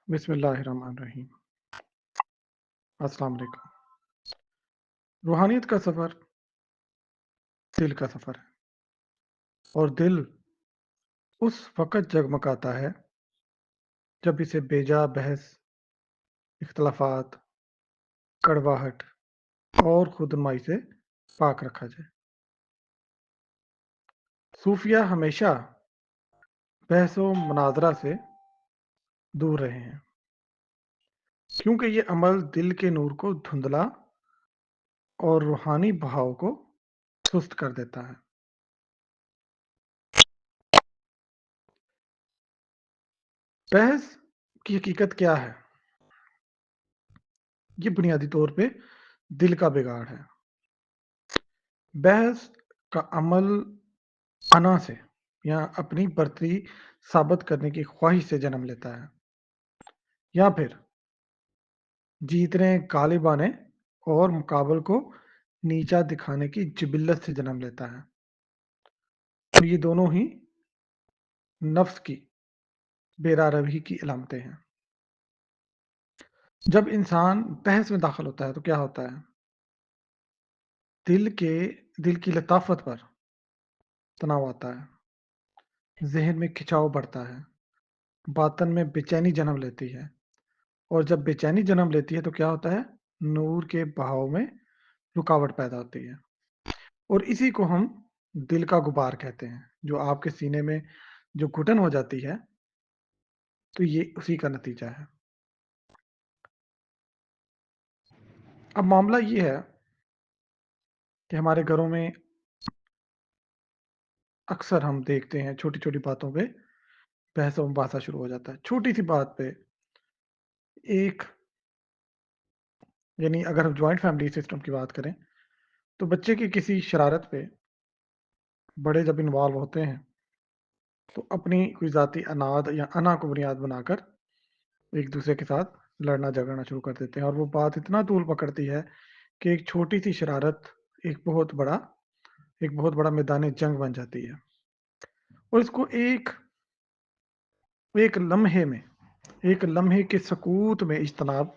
बिस्मिल्लाहिर्रहमानिर्रहीम। अस्सलाम वालेकुम। रूहानियत का सफ़र दिल का सफ़र है और दिल उस वक़्त जगमगाता है जब इसे बेजा बहस, इख्तिलाफ़ात, कड़वाहट और खुदनुमाई से पाक रखा जाए। सूफिया हमेशा बहस-ओ-मुनाज़रा से दूर रहे हैं, क्योंकि ये अमल दिल के नूर को धुंधला और रूहानी बहाव को सुस्त कर देता है। बहस की हकीकत क्या है? ये बुनियादी तौर पे दिल का बिगाड़ है। बहस का अमल अना से या अपनी बर्तरी साबित करने की ख्वाहिश से जन्म लेता है, या फिर जीतने, गालिब आने और मुकाबल को नीचा दिखाने की जिबिल्लत से जन्म लेता है। तो ये दोनों ही नफ्स की बेरारवही की अलामतें हैं। जब इंसान बहस में दाखिल होता है तो क्या होता है? दिल के दिल की लताफत पर तनाव आता है, ज़हन में खिंचाव बढ़ता है, बातन में बेचैनी जन्म लेती है, और जब बेचैनी जन्म लेती है तो क्या होता है? नूर के बहाव में रुकावट पैदा होती है, और इसी को हम दिल का गुबार कहते हैं। जो आपके सीने में जो घुटन हो जाती है, तो ये उसी का नतीजा है। अब मामला ये है कि हमारे घरों में अक्सर हम देखते हैं छोटी-छोटी बातों पे बहस-ओ-मुबासा शुरू हो जाता है। छोटी-सी बात पे एक, यानी अगर हम जॉइंट फैमिली सिस्टम की बात करें, तो बच्चे की किसी शरारत पे बड़े जब इन्वॉल्व होते हैं, तो अपनी कोई ज़ाती अनाद या अना को बुनियाद बनाकर एक-दूसरे के साथ लड़ना-झगड़ना शुरू कर देते हैं, और वो बात इतना तूल पकड़ती है कि एक छोटी-सी शरारत एक बहुत बड़ा एक बहुत बड़ा मैदान जंग बन जाती है, और इसको एक एक लम्हे में, एक लम्हे के सकूत में इज्तनाब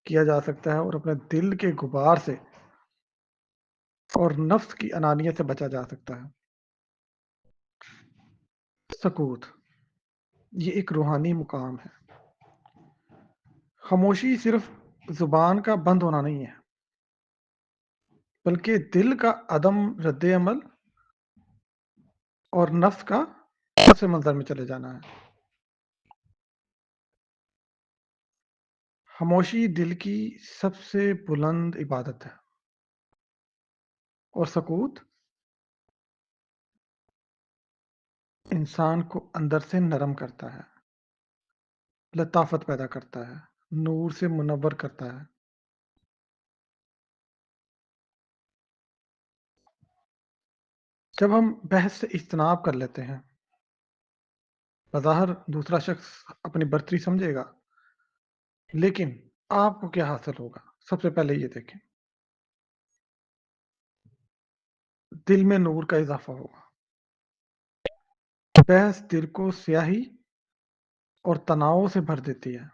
किया जा सकता है, और अपने दिल के गुबार से और नफ्स की अनानियत से बचा जा सकता है। सकूत, ये एक रूहानी मुकाम है। खामोशी सिर्फ ज़ुबान का बंद होना नहीं है, बल्कि दिल का अदम रद्द-ए-अमल और नफ्स का पस मंज़र में चले जाना है। खामोशी दिल की सबसे बुलंद इबादत है, और सकूत इंसान को अंदर से नरम करता है, लताफत पैदा करता है, नूर से मुनव्वर करता है। जब हम बहस से इज्तनाब कर लेते हैं, बज़ाहिर दूसरा शख्स अपनी बर्तरी समझेगा, लेकिन आपको क्या हासिल होगा? सबसे पहले ये देखें, दिल में नूर का इज़ाफ़ा होगा। बहस दिल को स्याही और तनाव से भर देती है,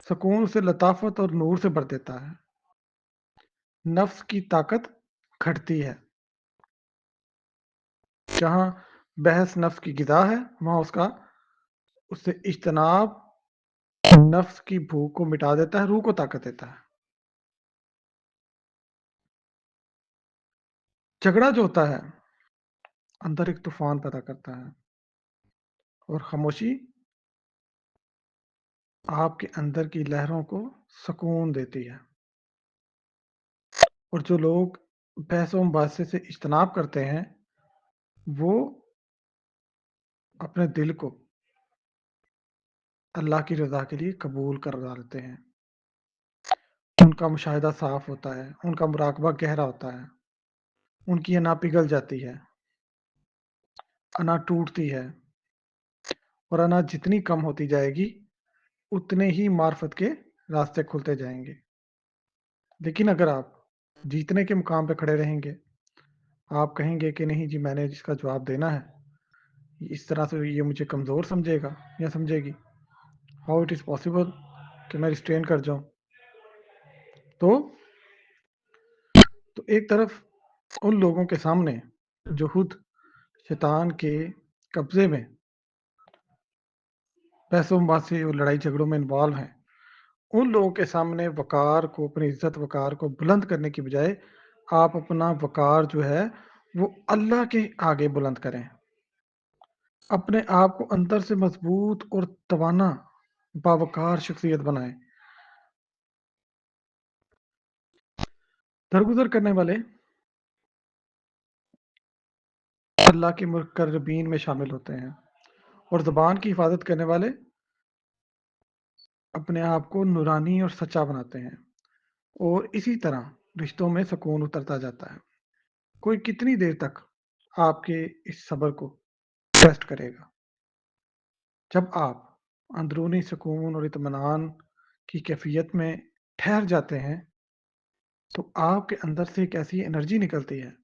सुकून से लताफत और नूर से भर देता है। नफ्स की ताकत घटती है। जहाँ बहस नफ्स की ग़िज़ा है, वहाँ उससे इज्तनाब नफ्स की भूख को मिटा देता है, रूह को ताकत देता है। झगड़ा जो होता है, अंदर एक तूफ़ान पैदा करता है, और खामोशी आपके अंदर की लहरों को सुकून देती है। और जो लोग बहस-ओ-मुबासे से इज्तनाब करते हैं, वो अपने दिल को अल्लाह की रज़ा के लिए कबूल कर डालते हैं। उनका मुशाहिदा साफ़ होता है, उनका मुराकबा गहरा होता है, उनकी अना पिघल जाती है, अना टूटती है, और अना जितनी कम होती जाएगी, उतने ही मार्फत के रास्ते खुलते जाएँगे। लेकिन अगर आप जीतने के मुकाम पे खड़े रहेंगे, आप कहेंगे कि नहीं जी, मैंने जिसका जवाब देना है, इस तरह से ये मुझे कमज़ोर समझेगा या समझेगी, हाउ इट इज़ पॉसिबल कि मैं रिस्ट्रेन कर जाऊं। तो एक तरफ उन लोगों के सामने जो खुद शैतान के कब्जे में पैसों बासी और लड़ाई झगड़ों में इन्वॉल्व हैं, उन लोगों के सामने वकार को, अपनी इज्जत वकार को बुलंद करने की बजाय आप अपना वकार जो है वो अल्लाह के आगे बुलंद करें। अपने आप को अंदर से मजबूत और तवाना बावकार शख्सियत बनाएं। दरगुजर करने वाले अल्लाह के मुकर्रबीन में शामिल होते हैं और ज़बान की हिफाजत करने वाले अपने आप को नूरानी और सच्चा बनाते हैं, और इसी तरह रिश्तों में सुकून उतरता जाता है। कोई कितनी देर तक आपके इस सब्र को टेस्ट करेगा? जब आप अंदरूनी सुकून और इत्मीनान की कैफियत में ठहर जाते हैं, तो आपके अंदर से एक ऐसी एनर्जी निकलती है,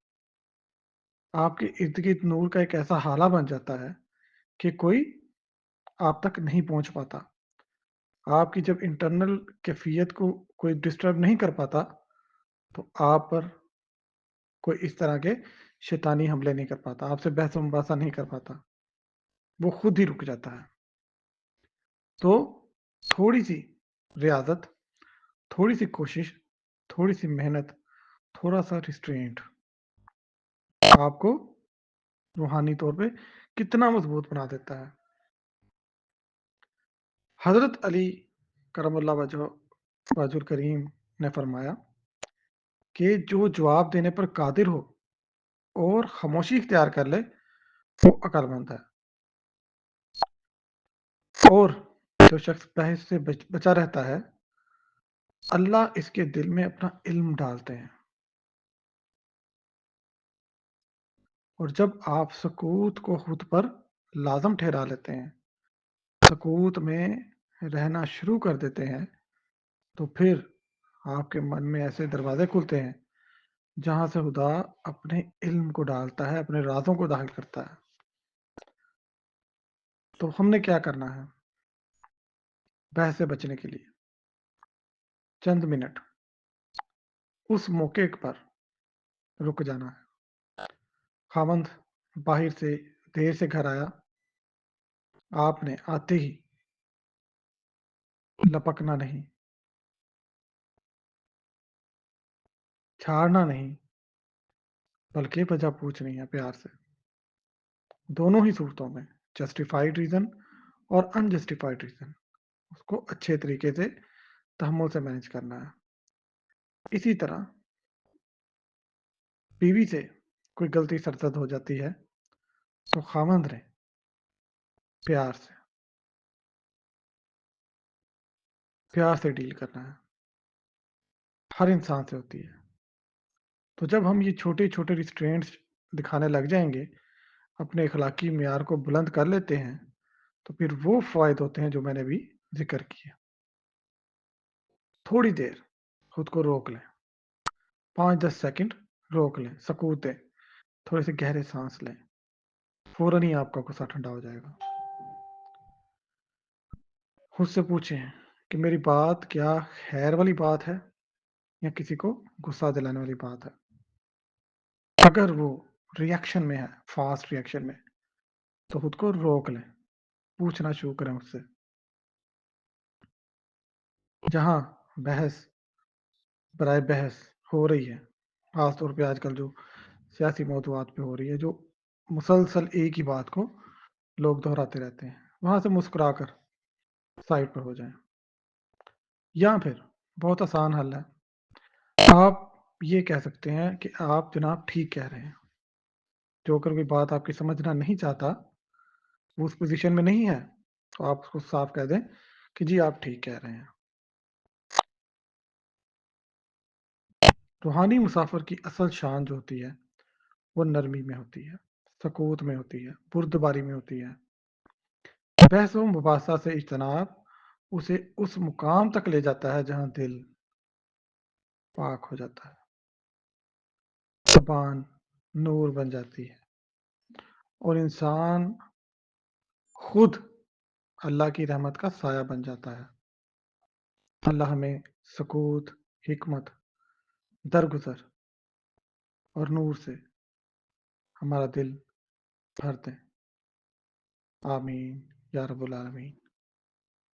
आपके इर्द गिर्द नूर का एक ऐसा हाला बन जाता है कि कोई आप तक नहीं पहुंच पाता। आपकी जब इंटरनल कैफियत को कोई डिस्टर्ब नहीं कर पाता, तो आप पर कोई इस तरह के शैतानी हमले नहीं कर पाता, आपसे बहस मुबासा नहीं कर पाता, वो खुद ही रुक जाता है। तो थोड़ी सी रियाजत, थोड़ी सी कोशिश, थोड़ी सी मेहनत, थोड़ा सा रिस्ट्रेंट आपको रूहानी तौर पे कितना मजबूत बना देता है। हजरत अली करमुल्लाह वजहुल करीम ने फरमाया कि जो जवाब देने पर कादिर हो और खामोशी इख्तियार कर ले, वो अक्लमंद है। और जो शख्स बहस से बचा रहता है, अल्लाह इसके दिल में अपना इल्म डालते हैं। और जब आप सकूत को खुद पर लाजम ठहरा लेते हैं, सकूत में रहना शुरू कर देते हैं, तो फिर आपके मन में ऐसे दरवाजे खुलते हैं जहां से खुदा अपने इल्म को डालता है, अपने राजों को दाखिल करता है। तो हमने क्या करना है? बहस से बचने के लिए चंद मिनट उस मौके पर रुक जाना है। खामंद बाहर से देर से घर आया, आपने आते ही लपकना नहीं, छाड़ना नहीं, बल्कि वजह पूछनी है प्यार से। दोनों ही सूरतों में, जस्टिफाइड रीजन और अनजस्टिफाइड रीजन, उसको अच्छे तरीके से तहम्मुल से मैनेज करना है। इसी तरह बीवी से कोई गलती सरजद हो जाती है, तो खामंद ने प्यार से डील करना है। हर इंसान से होती है। तो जब हम ये छोटे छोटे रिस्ट्रेंट्स दिखाने लग जाएंगे, अपने अखलाकी मेयार को बुलंद कर लेते हैं, तो फिर वो फायदे होते हैं जो मैंने भी जिक्र किए। थोड़ी देर खुद को रोक लें, 5-10 सेकंड रोक लें, सकूत दें, थोड़े से गहरे सांस लें, फौरन ही आपका गुस्सा ठंडा हो जाएगा। खुद से पूछें कि मेरी बात क्या खैर वाली बात है या किसी को गुस्सा दिलाने वाली बात है। अगर वो रिएक्शन में है, फास्ट रिएक्शन में, तो खुद को रोक लें, पूछना शुरू करें उससे। जहां बहस बराए बहस हो रही है, खासतौर पे आजकल जो सियासी मौदूआत पे हो रही है, जो मुसलसल एक ही बात को लोग दोहराते रहते हैं, वहां से मुस्कुराकर साइड पर हो जाएं। या फिर बहुत आसान हल है, आप ये कह सकते हैं कि आप जनाब ठीक कह रहे हैं। जो अगर कोई बात आपकी समझना नहीं चाहता, वो उस पोजीशन में नहीं है, तो आप उसको साफ कह दें कि जी आप ठीक कह रहे हैं। रूहानी मुसाफिर की असल शान जो होती है, वो नरमी में होती है, सकूत में होती है, बुर्दबारी में होती है। बहस व मुबासा से इज्तनाब उसे उस मुकाम तक ले जाता है जहां दिल पाक हो जाता है, ज़बान नूर बन जाती है, और इंसान खुद اللہ کی رحمت کا سایہ بن جاتا ہے۔ اللہ ہمیں سکوت، حکمت، درگزر اور نور سے ہمارا دل بھر دیں۔ آمین یا رب العالمین۔